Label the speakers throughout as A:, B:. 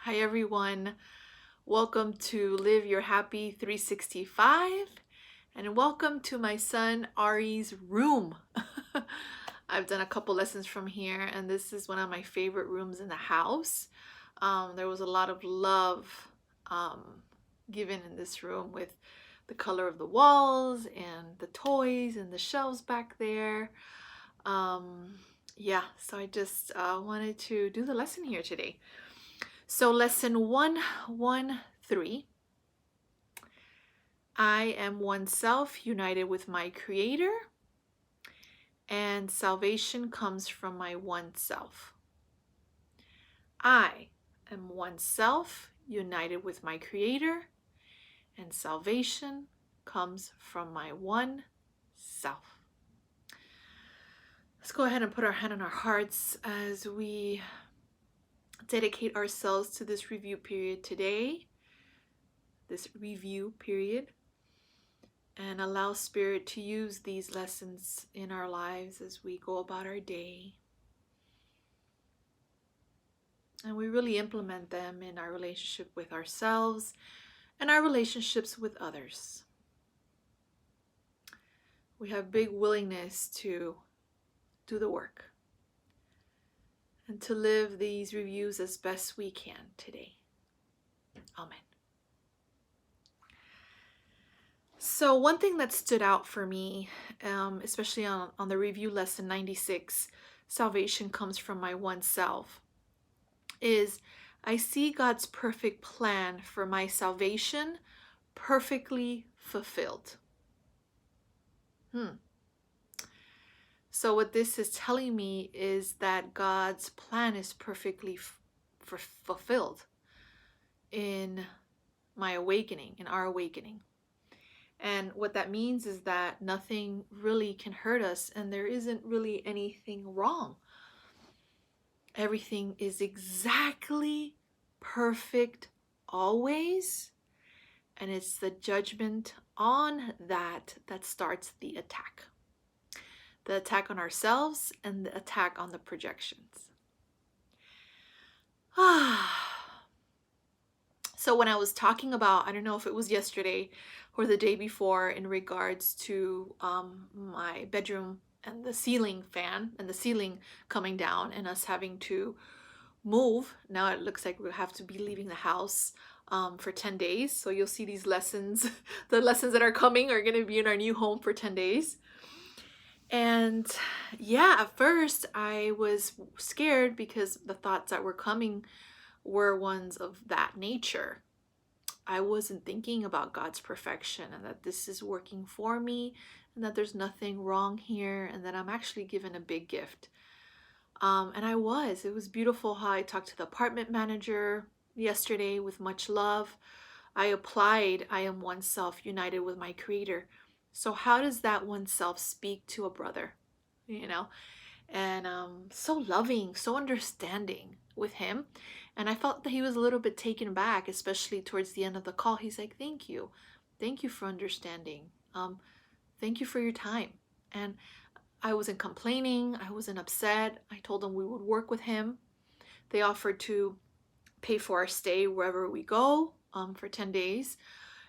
A: Hi everyone. Welcome to Live Your Happy 365 and welcome to my son Ari's room. I've done a couple lessons from here and this is one of my favorite rooms in the house. There was a lot of love given in this room with the color of the walls and the toys and the shelves back there. Yeah, so I just wanted to do the lesson here today. So lesson 113, I am oneself united with my creator and salvation comes from my one self. I am oneself united with my creator and salvation comes from my one self. Let's go ahead and put our hand on our hearts as we dedicate ourselves to this review period today, and allow Spirit to use these lessons in our lives as we go about our day. And we really implement them in our relationship with ourselves and our relationships with others. We have big willingness to do the work and to live these reviews as best we can today. Amen. So one thing that stood out for me, especially on the review lesson 96, salvation comes from my one self, is I see God's perfect plan for my salvation perfectly fulfilled. So what this is telling me is that God's plan is perfectly fulfilled in my awakening, in our awakening. And what that means is that nothing really can hurt us and there isn't really anything wrong. Everything is exactly perfect always. And it's the judgment on that starts the attack. The attack on ourselves and the attack on the projections. So when I was talking about, I don't know if it was yesterday or the day before, in regards to my bedroom and the ceiling fan and the ceiling coming down and us having to move. Now it looks like we'll have to be leaving the house for 10 days. So you'll see these lessons, the lessons that are coming are going to be in our new home for 10 days. And yeah, at first I was scared because the thoughts that were coming were ones of that nature. I wasn't thinking about God's perfection and that this is working for me and that there's nothing wrong here and that I'm actually given a big gift. And it was beautiful how I talked to the apartment manager yesterday with much love. I applied, I am oneself united with my creator. So how does that oneself speak to a brother, and so loving, so understanding with him. And I felt that he was a little bit taken back, especially towards the end of the call. He's like, thank you for understanding, thank you for your time. And I wasn't complaining, I wasn't upset. I told him we would work with him. They offered to pay for our stay wherever we go for 10 days.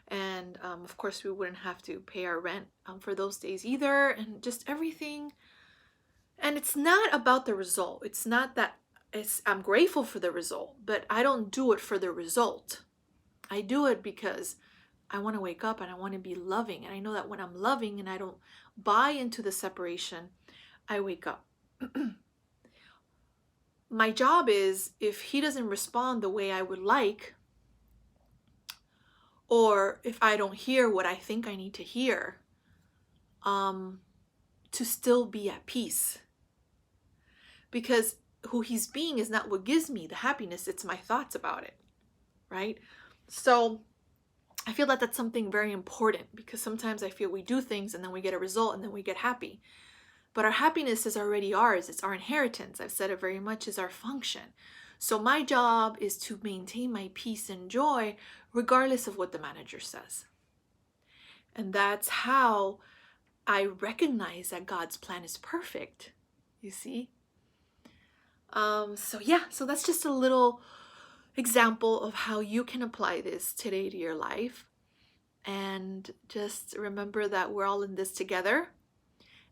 A: And of course we wouldn't have to pay our rent for those days either, and just everything. And it's not about the result. It's not that I'm grateful for the result, but I don't do it for the result. I do it because I want to wake up and I want to be loving. And I know that when I'm loving and I don't buy into the separation, I wake up. My job is, if he doesn't respond the way I would like, or if I don't hear what I think I need to hear, to still be at peace. Because who he's being is not what gives me the happiness, it's my thoughts about it, right? So I feel that that's something very important, because sometimes I feel we do things and then we get a result and then we get happy. But our happiness is already ours. It's our inheritance. I've said it very much as our function. So my job is to maintain my peace and joy regardless of what the manager says. And that's how I recognize that God's plan is perfect, you see? So that's just a little example of how you can apply this today to your life. And just remember that we're all in this together,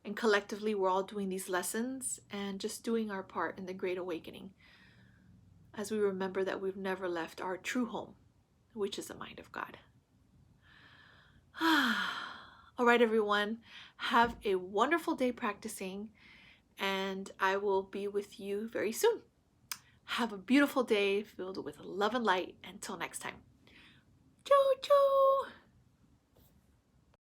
A: and collectively we're all doing these lessons and just doing our part in the Great Awakening, as we remember that we've never left our true home, which is the mind of God. All right, everyone, have a wonderful day practicing, and I will be with you very soon. Have a beautiful day filled with love and light. Until next time. Choo choo!